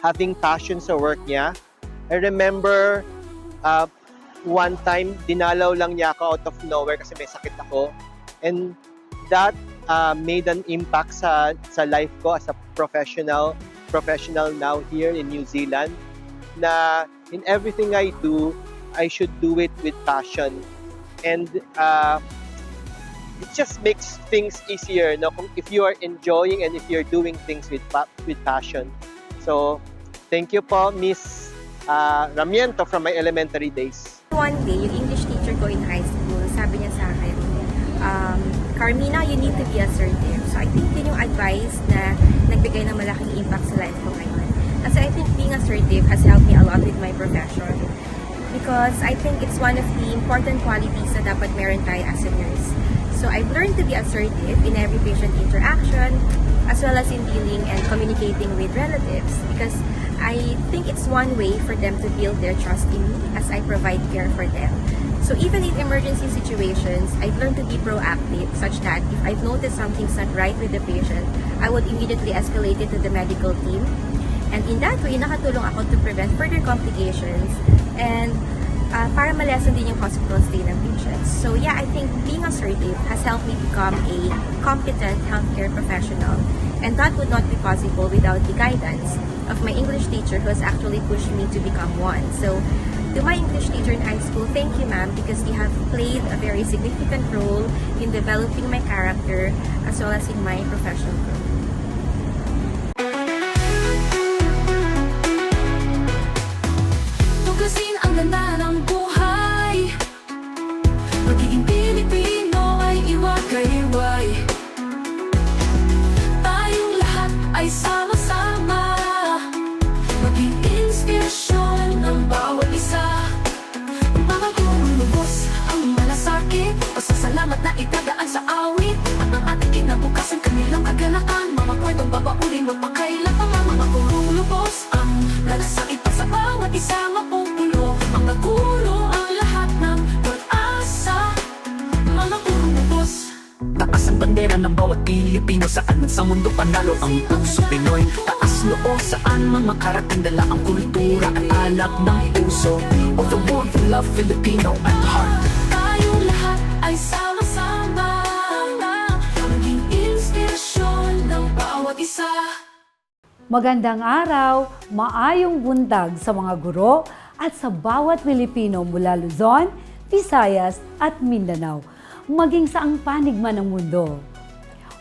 having passion sa work niya. I remember one time, dinalaw lang niya ako out of nowhere kasi may sakit ako. And that made an impact sa life ko as a professional now here in New Zealand, na in everything I do, I should do it with passion. And it just makes things easier, no? If you are enjoying and if you're doing things with passion. So, thank you po, Miss Ramiento from my elementary days. One day, yung English teacher ko in high school, sabi niya sa akin, Carmina, you need to be assertive. So I think yun yung advice na nagbigay ng malaking impact sa life ko ngayon. Kasi I think being assertive has helped me a lot with my profession. Because I think it's one of the important qualities na dapat meron tayo as a nurse. So I've learned to be assertive in every patient interaction, as well as in dealing and communicating with relatives. Because I think it's one way for them to build their trust in me as I provide care for them. So even in emergency situations, I've learned to be proactive such that if I've noticed something's not right with the patient, I would immediately escalate it to the medical team. And in that way, nakatulong ako to prevent further complications and para ma-lessen din yung hospital stay ng patients. So yeah, I think being assertive has helped me become a competent healthcare professional. And that would not be possible without the guidance of my English teacher who has actually pushed me to become one. So to my English teacher in high school, thank you, ma'am, because you have played a very significant role in developing my character as well as in my professional growth. Tugasin ang ganda ng buhay. Magiging Pilipino ay iwagayway. Tayong lahat ay sama-sama. Maging inspirasyon ng bawat isa. Mga gumulubos ang malasakit. Pasasalamat na itadaan sa awit. At ang ating kinabukasan, kanilang kagalakan. Mga kwentong babaulin, magpakailan pa mga gumulubos ang malasakit pa sa bawat isa. Mapupulo ang nagulo ang lahat ng pag-asa. Mga gumulubos. Taas ang bandera ng bawat Pilipino, saan man sa mundo panalo ang puso Pinoy. Taas noo saan man makarating, dala ang kultura at alak ng puso. Of the world we love Filipino at heart. Tayong lahat ay sama-sama. Maging inspirasyon ng bawat isa. Magandang araw, maayong buntag sa mga guro at sa bawat Pilipino mula Luzon, Visayas at Mindanao, maging sa ang panig man ng mundo.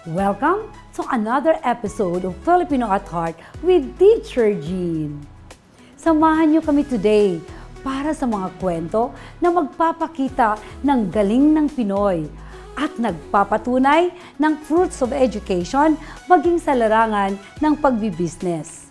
Welcome to another episode of Filipino at Heart with Teacher Jean. Samahan niyo kami today para sa mga kwento na magpapakita ng galing ng Pinoy at nagpapatunay ng fruits of education maging sa larangan ng pagbibusiness.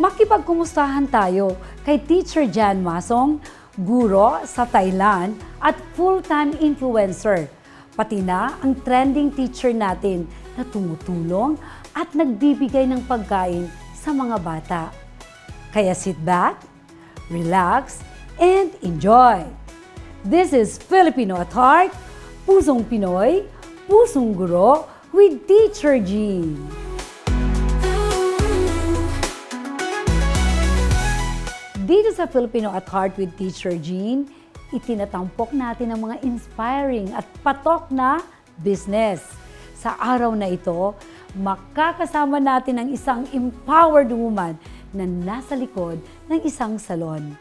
Makipagkumustahan tayo kay Teacher Jan Masong, guro sa Thailand at full-time influencer, pati na ang trending teacher natin na tumutulong at nagbibigay ng pagkain sa mga bata. Kaya sit back, relax, and enjoy! This is Filipino at Heart, Pusong Pinoy, Pusong Guro with Teacher Jean. Dito sa Filipino at Heart with Teacher Jean, itinatampok natin ang mga inspiring at patok na business. Sa araw na ito, makakasama natin ang isang empowered woman na nasa likod ng isang salon.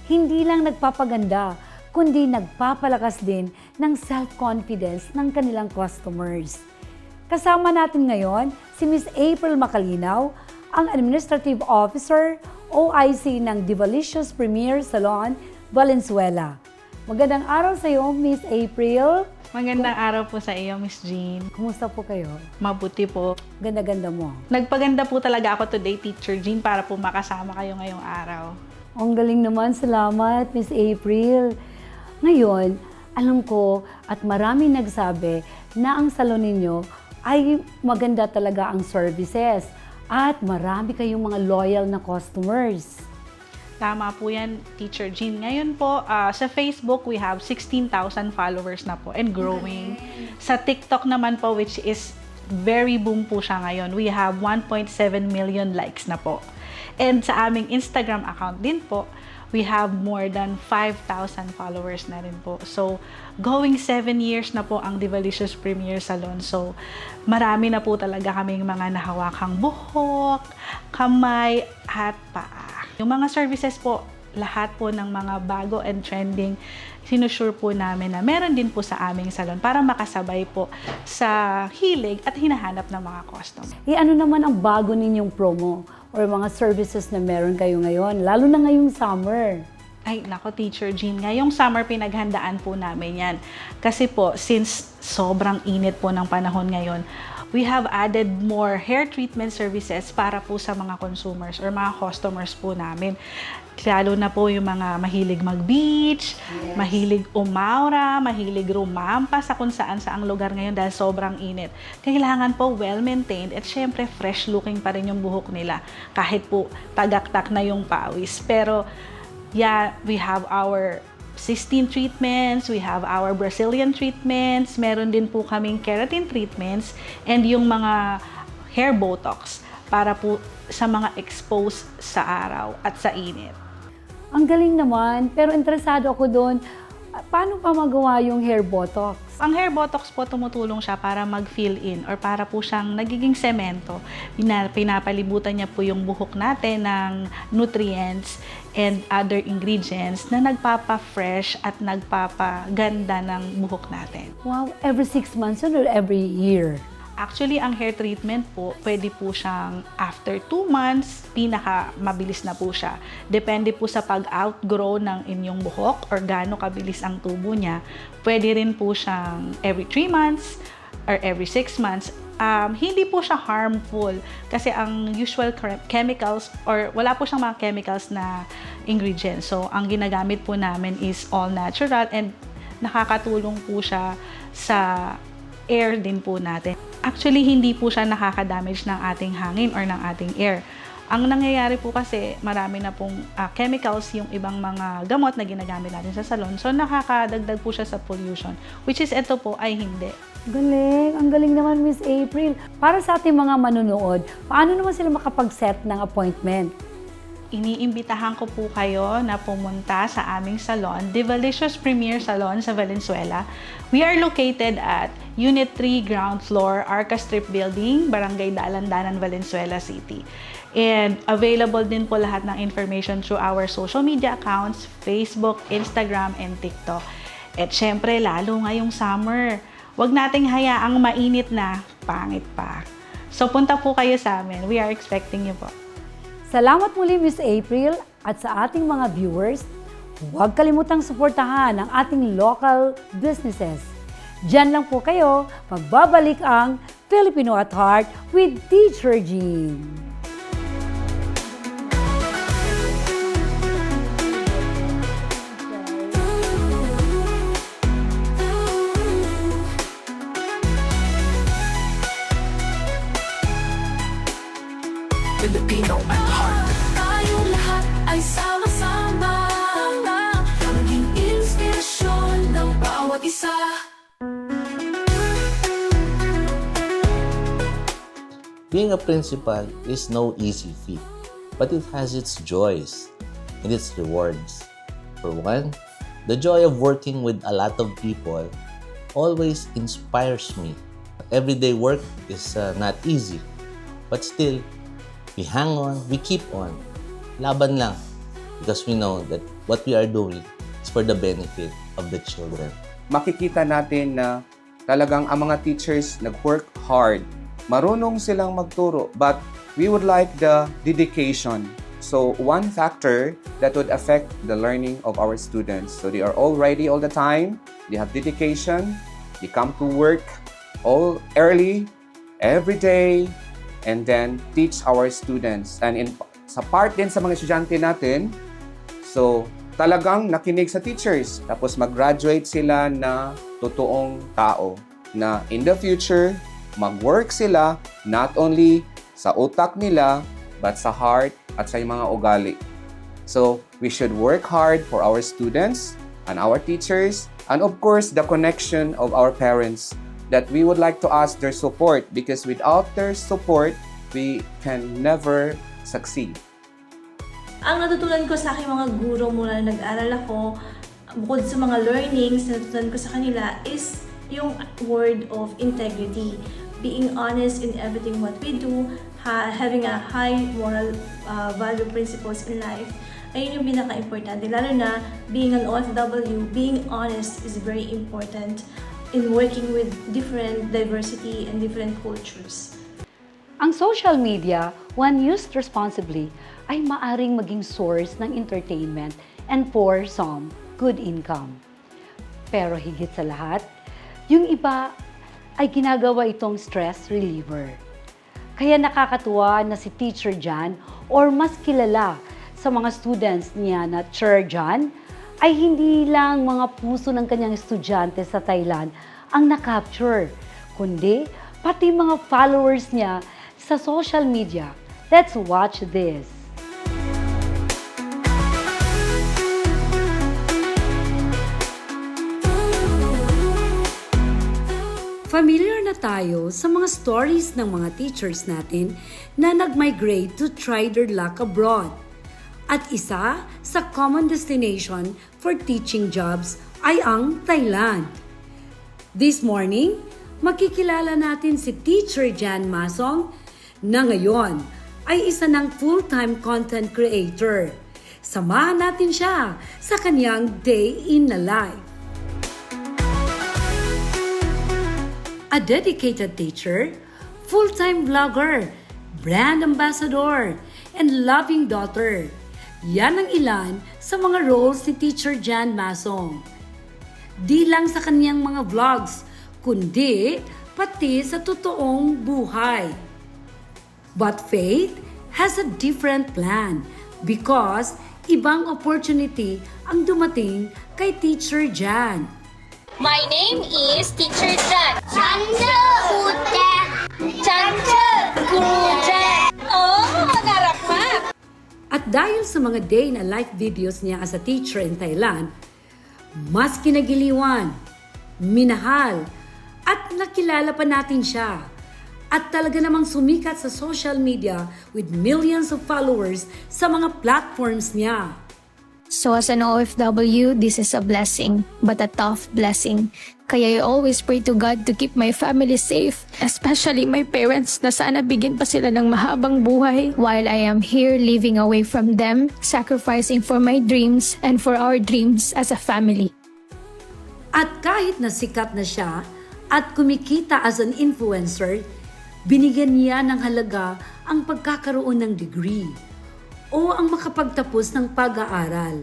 Hindi lang nagpapaganda, kundi nagpapalakas din ng self-confidence ng kanilang customers. Kasama natin ngayon si Miss April Macalinaw, ang Administrative Officer, OIC ng Divalicious Premier Salon, Valenzuela. Magandang araw sa iyo, Miss April. Magandang araw po sa iyo, Miss Jean. Kumusta po kayo? Mabuti po. Ganda-ganda mo. Nagpaganda po talaga ako today, Teacher Jean, para po makasama kayo ngayong araw. Ang galing naman. Salamat, Miss April. Ngayon, alam ko at maraming nagsabi na ang salon ninyo ay maganda talaga ang services at marami kayong mga loyal na customers. Tama po yan, Teacher Jean. Ngayon po, sa Facebook, we have 16,000 followers na po and growing. Sa TikTok naman po, which is very boom po siya ngayon, we have 1.7 million likes na po. And sa aming Instagram account din po, we have more than 5,000 followers na rin po. So, going 7 years na po ang Divalicious Premier Salon. So, marami na po talaga kaming mga nahawakang buhok, kamay, at paa. Yung mga services po, lahat po ng mga bago and trending, sinusure po namin na meron din po sa aming salon para makasabay po sa hilig at hinahanap ng mga customer. Ano naman ang bago ninyong promo or mga services na meron kayo ngayon, lalo na ngayong summer? Ay, nako Teacher Jean, ngayong summer pinaghandaan po namin yan. Kasi po, since sobrang init po ng panahon ngayon, we have added more hair treatment services para po sa mga consumers or mga customers po namin. Lalo na po yung mga mahilig mag-beach, mahilig umaura, mahilig rumampa sa kung saan saang lugar ngayon dahil sobrang init. Kailangan po well-maintained at syempre fresh looking pa rin yung buhok nila kahit po tagaktak na yung pawis. Pero yeah, we have our cysteine treatments, we have our Brazilian treatments, meron din po kaming keratin treatments, and yung mga hair botox para po sa mga exposed sa araw at sa init. Ang galing naman, pero interesado ako doon, paano pa magawa yung hair botox? Ang hair botox po tumutulong siya para mag-fill in or para po siyang nagiging semento. Pinapalibutan niya po yung buhok natin ng nutrients and other ingredients na nagpapa-fresh at nagpapaganda ng buhok natin. Wow, every 6 months yun or every year? Actually, ang hair treatment po, pwede po siyang after 2 months, pinaka mabilis na po siya. Depende po sa pag-outgrow ng inyong buhok or gaano kabilis ang tubo niya. Pwede rin po siyang every 3 months or every 6 months. Hindi po siya harmful kasi ang usual chemicals or wala po siyang mga chemicals na ingredients. So, ang ginagamit po namin is all natural and nakakatulong po siya sa air din po natin. Actually, hindi po siya nakaka-damage ng ating hangin or ng ating air. Ang nangyayari po kasi, marami na pong chemicals yung ibang mga gamot na ginagamit natin sa salon. So, nakakadagdag po siya sa pollution. Which is, ito po ay hindi. Galing, ang galing naman Miss April. Para sa ating mga manunood, paano naman sila makapag-set ng appointment? Iniimbitahan ko po kayo na pumunta sa aming salon, Divalicious Premier Salon sa Valenzuela. We are located at Unit 3, Ground Floor, Arca Strip Building, Barangay Dalandanan, Valenzuela City. And available din po lahat ng information through our social media accounts, Facebook, Instagram, and TikTok. At syempre, lalo ngayong summer, wag nating hayaang mainit na, pangit pa. So punta po kayo sa amin. We are expecting you po. Salamat muli Miss April at sa ating mga viewers, huwag kalimutang suportahan ang ating local businesses. Diyan lang po kayo, magbabalik ang Filipino at Heart with Teacher Jean. Filipino at heart. Tayong lahat ay sama-sama, maging inspirasyon ng bawat isa. Being a principal is no easy feat, but it has its joys and its rewards. For one, the joy of working with a lot of people always inspires me. Everyday work is not easy, but still, we hang on, we keep on. Laban lang, because we know that what we are doing is for the benefit of the children. Makikita natin na talagang ang mga teachers nag-work hard. Marunong silang magturo, but we would like the dedication. So one factor that would affect the learning of our students. So they are all ready all the time, they have dedication, they come to work all early, every day, and then teach our students. And sa part din sa mga estudyante natin, so talagang nakinig sa teachers. Tapos mag-graduate sila na totoong tao. Na in the future, mag-work sila not only sa utak nila, but sa heart at sa mga ugali. So we should work hard for our students and our teachers, and of course, the connection of our parents, that we would like to ask their support, because without their support, we can never succeed. Ang natutunan ko sa aking mga guro mula na nag-aral ako, bukod sa mga learnings na natutunan ko sa kanila is yung word of integrity. Being honest in everything what we do, having a high moral value principles in life, ayun yung pinaka-importante. Lalo na being an OFW, being honest is very important in working with different diversity and different cultures. Ang social media, when used responsibly, ay maaring maging source ng entertainment and for some, good income. Pero higit sa lahat, yung iba ay ginagawa itong stress reliever. Kaya nakakatuwa na si Teacher Jan or mas kilala sa mga students niya na Teacher Jan ay hindi lang mga puso ng kanyang estudyante sa Thailand ang na-capture, kundi pati mga followers niya sa social media. Let's watch this. Familiar na tayo sa mga stories ng mga teachers natin na nag-migrate to try their luck abroad. At isa sa common destination for teaching jobs ay ang Thailand. This morning, makikilala natin si Teacher Jan Masong na ngayon ay isa ng full-time content creator. Samahan natin siya sa kanyang day in the life. A dedicated teacher, full-time vlogger, brand ambassador, and loving daughter. Yan ang ilan sa mga roles ni Teacher Jan Masong. Di lang sa kanyang mga vlogs, kundi pati sa totoong buhay. But Faith has a different plan because ibang opportunity ang dumating kay Teacher Jan. My name is Teacher Jan. Chanda Ute. Chanda Kuja. Oh, mangarap pa. At dahil sa mga day na life videos niya as a teacher in Thailand, mas kinagiliwan, minahal, at nakilala pa natin siya. At talaga namang sumikat sa social media with millions of followers sa mga platforms niya. So as an OFW, this is a blessing, but a tough blessing. Kaya I always pray to God to keep my family safe, especially my parents na sana bigyan pa sila ng mahabang buhay while I am here living away from them, sacrificing for my dreams and for our dreams as a family. At kahit na sikat na siya at kumikita as an influencer, binigyan niya ng halaga ang pagkakaroon ng degree o ang makapagtapos ng pag-aaral.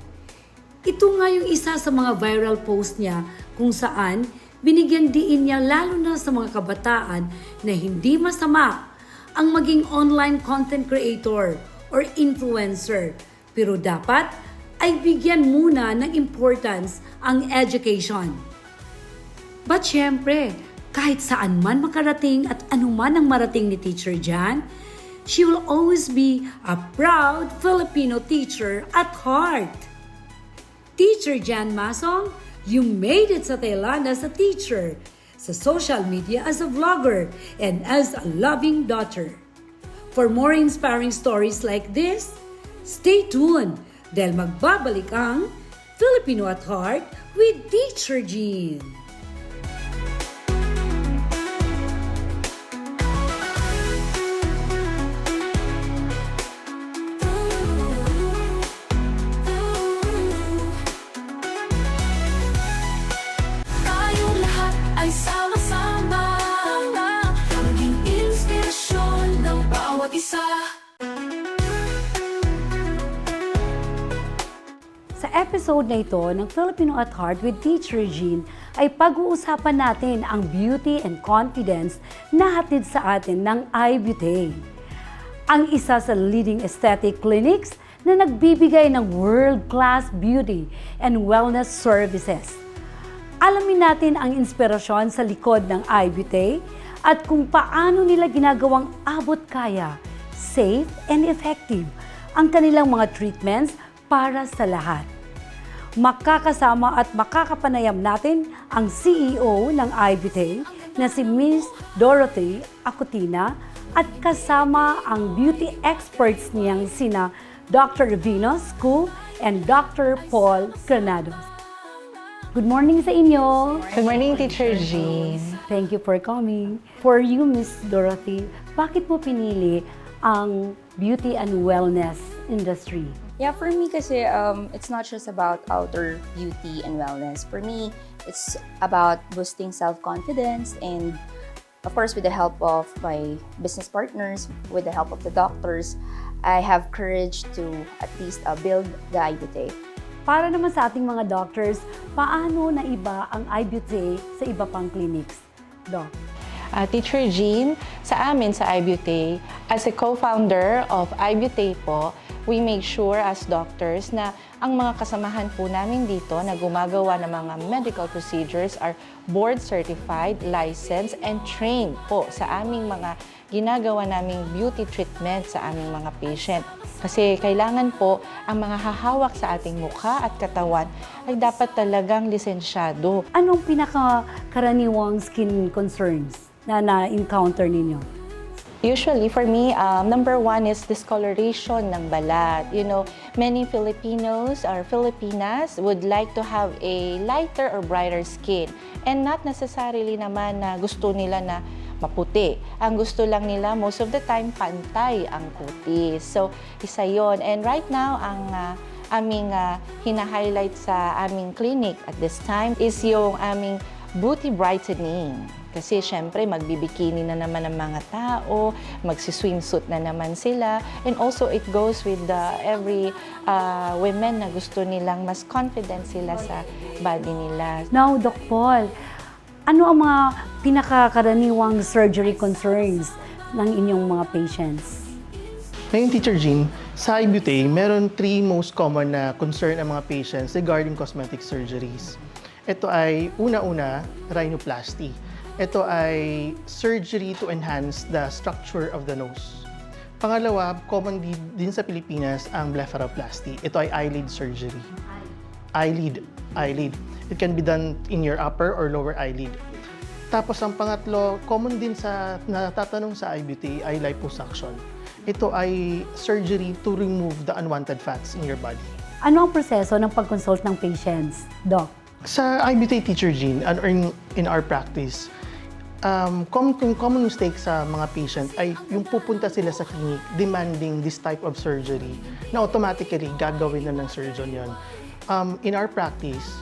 Ito nga yung isa sa mga viral post niya kung saan binigyan diin niya lalo na sa mga kabataan na hindi masama ang maging online content creator or influencer. Pero dapat ay bigyan muna ng importance ang education. But syempre, kahit saan man makarating at anuman ang marating ni Teacher Jan, she will always be a proud Filipino teacher at heart. Teacher Jan Masong, you made it sa Thailand as a teacher, sa social media as a vlogger, and as a loving daughter. For more inspiring stories like this, stay tuned dahil magbabalik ang Filipino at Heart with Teacher Jean. Tayong lahat ay sama-sama, maging inspirasyon ng bawat isa. Sa episode na ito ng Filipino at Heart with Teacher Jean ay pag-uusapan natin ang beauty and confidence na hatid sa atin ng iBeauty. Ang isa sa leading aesthetic clinics na nagbibigay ng world-class beauty and wellness services. Alamin natin ang inspirasyon sa likod ng iBeauty at kung paano nila ginagawang abot kaya, safe and effective ang kanilang mga treatments para sa lahat. Makakasama at makakapanayam natin ang CEO ng iBeauty na si Miss Dorothy Acutina at kasama ang beauty experts niyang sina Dr. Revinos Koo and Dr. Paul Granados. Good morning sa inyo. Good morning, Teacher Jean. Thank you for coming. For you, Miss Dorothy, bakit mo pinili ang beauty and wellness industry? Yeah, for me kasi it's not just about outer beauty and wellness. For me, it's about boosting self-confidence and of course with the help of my business partners, with the help of the doctors, I have courage to at least build the iButy. Para naman sa ating mga doctors, paano na iba ang iButy sa iba pang clinics? Doc. Teacher Jean, sa amin sa iButy, as a co-founder of iButy po, we make sure as doctors na ang mga kasamahan po namin dito na gumagawa ng mga medical procedures are board certified, licensed, and trained po sa aming mga ginagawa naming beauty treatment sa aming mga patient. Kasi kailangan po ang mga hahawak sa ating mukha at katawan ay dapat talagang lisensyado. Anong pinakakaraniwang skin concerns na na-encounter ninyo? Usually, for me, number one is discoloration ng balat. You know, many Filipinos or Filipinas would like to have a lighter or brighter skin. And not necessarily naman na gusto nila na maputi. Ang gusto lang nila, most of the time, pantay ang kutis. So, isa yon. And right now, ang aming hina-highlight sa aming clinic at this time is yung aming beauty brightening. Kasi syempre, magbibikini na naman ang mga tao, magsiswimsuit na naman sila. And also, it goes with every women na gusto nilang mas confident sila sa body nila. Now, Doc Paul, ano ang mga pinakakaraniwang surgery concerns ng inyong mga patients? Ngayon, Teacher Jean, sa iButy, meron 3 most common na concern ang mga patients regarding cosmetic surgeries. Ito ay, una-una, rhinoplasty. Ito ay surgery to enhance the structure of the nose. Pangalawa, common din sa Pilipinas ang blepharoplasty. Ito ay eyelid surgery. Eyelid. It can be done in your upper or lower eyelid. Tapos ang pangatlo, common din sa natatanong sa iButy ay liposuction. Ito ay surgery to remove the unwanted fats in your body. Ano ang proseso ng pag-consult ng patients, Doc? Sa iButy, Teacher Jean, and in our practice, common mistake sa mga patient ay yung pupunta sila sa clinic demanding this type of surgery na automatically gagawin na ng surgeon yon. In our practice,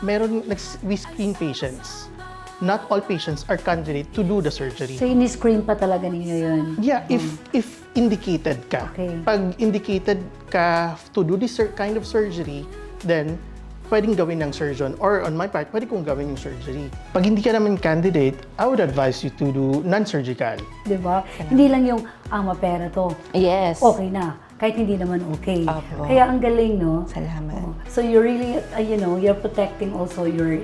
we screen patients. Not all patients are candidate to do the surgery. So, ini-screen pa talaga ninyo yun? Yeah, if indicated ka. Okay. Pag indicated ka to do this kind of surgery, then pwedeng gawin ng surgeon. Or on my part, pwede kong gawin yung surgery. Pag hindi ka naman candidate, I would advise you to do non-surgical. Diba? Hindi lang yung, mapera to. Yes. Okay na. Kahit hindi naman okay. Opo. Kaya ang galing, no? Salamat. So you're really, you're protecting also your,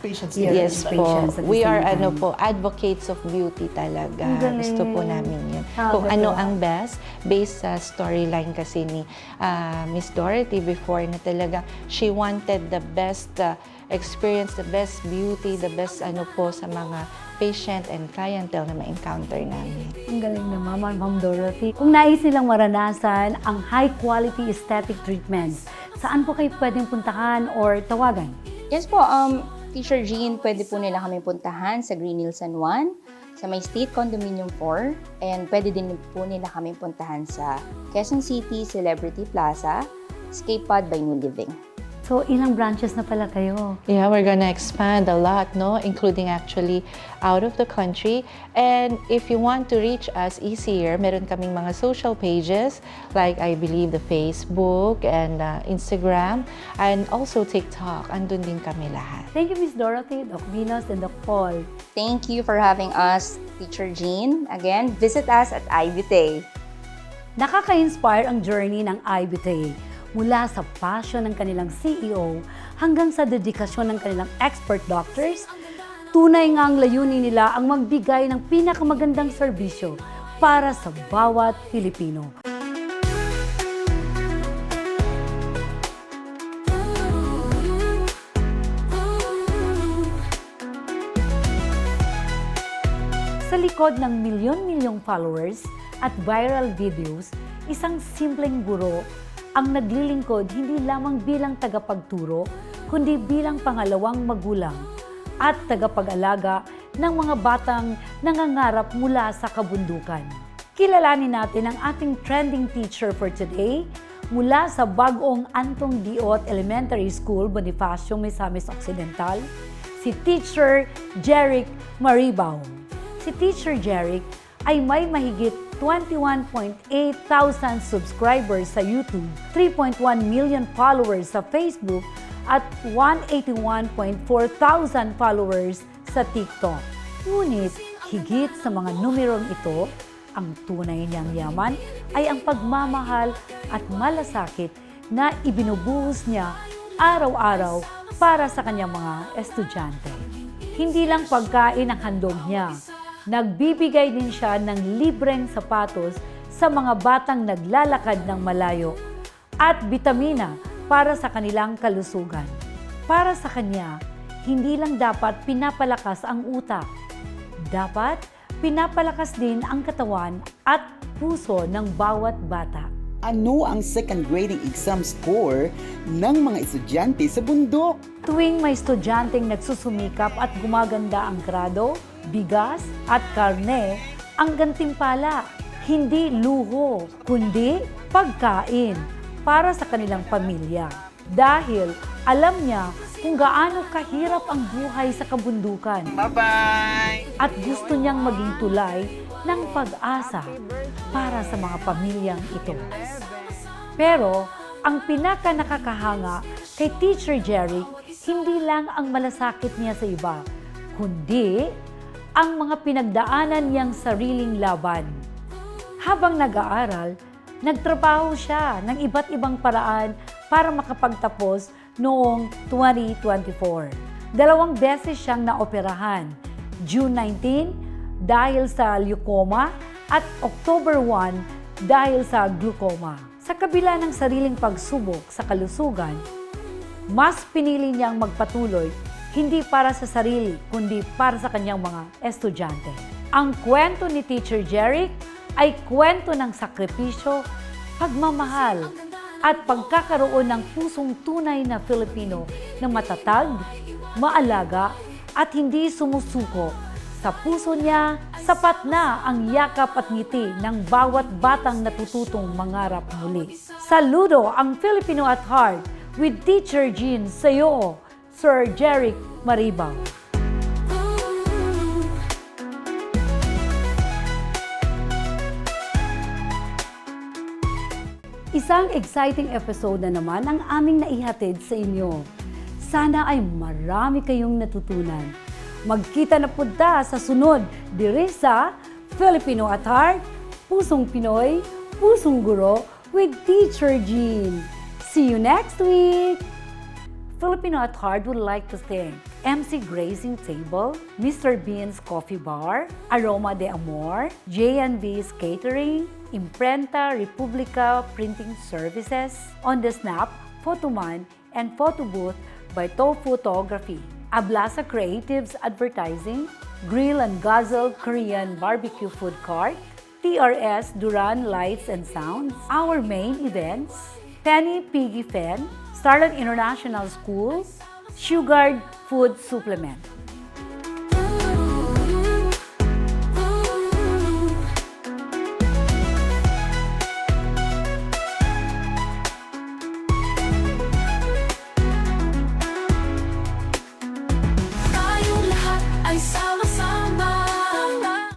Patients. your Yes po. patients at the We same are time. advocates of beauty talaga. Ang galing. Gusto po namin yun. Tama Kung ano ba? ang best, based sa storyline kasi ni Miss Dorothy before na talaga, she wanted the best experience, the best beauty, the best po sa mga patient and clientele na ma-encounter namin. Ang galing naman, Ma'am Dorothy. Kung nais nilang maranasan ang high-quality aesthetic treatments, saan po kayo pwedeng puntahan or tawagan? Yes po, Teacher Jean, pwede po nila kami puntahan sa Green Hills San Juan, sa may State Condominium 4, and pwede din po nila kami puntahan sa Quezon City Celebrity Plaza, Escape Pod by New Living. So, ilang branches na pala kayo? Yeah, we're gonna expand a lot, no? Including actually out of the country. And if you want to reach us easier, meron kaming mga social pages, like I believe the Facebook and Instagram, and also TikTok. Andun din kami lahat. Thank you, Miss Dorothy, Doc Venus, and Doc Paul. Thank you for having us, Teacher Jean. Again, visit us at iButy. Nakaka-inspire ang journey ng iButy. Mula sa passion ng kanilang CEO hanggang sa dedikasyon ng kanilang expert doctors, tunay nga ang layunin nila ang magbigay ng pinakamagandang serbisyo para sa bawat Pilipino. Sa likod ng milyon-milyong followers at viral videos, Isang simpleng guro ang naglilingkod hindi lamang bilang tagapagturo, kundi bilang pangalawang magulang at tagapag-alaga ng mga batang nangangarap mula sa kabundukan. Kilalanin natin ang ating trending teacher for today mula sa bagong Antong Diot Elementary School, Bonifacio, Misamis Occidental, si Teacher Jeric Maribaw. Si Teacher Jeric ay may mahigit 21.8 thousand subscribers sa YouTube, 3.1 million followers sa Facebook, at 181.4 thousand followers sa TikTok. Ngunit higit sa mga numerong ito, ang tunay niyang yaman ay ang pagmamahal at malasakit na ibinubuhos niya araw-araw para sa kanyang mga estudyante. Hindi lang pagkain ang handog niya, nagbibigay din siya ng libreng sapatos sa mga batang naglalakad ng malayo at bitamina para sa kanilang kalusugan. Para sa kanya, hindi lang dapat pinapalakas ang utak. Dapat pinapalakas din ang katawan at puso ng bawat bata. Ano ang second grading exam score ng mga estudyante sa bundok? Tuwing may estudyanteng nagsusumikap at gumaganda ang grado, bigas at karne, ang gantimpala, hindi luho, kundi pagkain para sa kanilang pamilya. Dahil alam niya kung gaano kahirap ang buhay sa kabundukan. Bye-bye! At gusto niyang maging tulay ng pag-asa para sa mga pamilyang ito. Pero ang pinaka nakakahanga kay Teacher Jeric, hindi lang ang malasakit niya sa iba, kundi ang mga pinagdaanan niyang sariling laban. Habang nag-aaral, nagtrabaho siya ng iba't ibang paraan para makapagtapos noong 2024. 2 beses siyang naoperahan, June 19 dahil sa leukoma at October 1 dahil sa glaucoma. Sa kabila ng sariling pagsubok sa kalusugan, mas pinili niyang magpatuloy hindi para sa sarili kundi para sa kanyang mga estudyante. Ang kwento ni Teacher Jeric ay kwento ng sakripisyo, pagmamahal, at pagkakaroon ng pusong tunay na Filipino na matatag, maalaga, at hindi sumusuko. Sa puso niya, sapat na ang yakap at ngiti ng bawat batang natututong mangarap muli. Saludo ang Filipino at Heart with Teacher Jean sa'yo, Sir Jeric Maribaw. Isang exciting episode na naman ang aming naihatid sa inyo. Sana ay marami kayong natutunan. Magkita na punta sa sunod diri sa Filipino at Heart, Pusong Pinoy, Pusong Guro with Teacher Jean. See you next week! Filipino at Heart would like to thank MC Grazing Table, Mr. Bean's Coffee Bar, Aroma de Amor, J&B's Catering, Imprenta Republica Printing Services, On The Snap, Photoman, and Photo Booth by Photography, Ablasa Creatives Advertising, Grill and Guzzle Korean Barbecue Food Cart, TRS Duran Lights and Sounds, our main events, Penny Piggy Fen, Starlight International School, Sugared Food Supplement.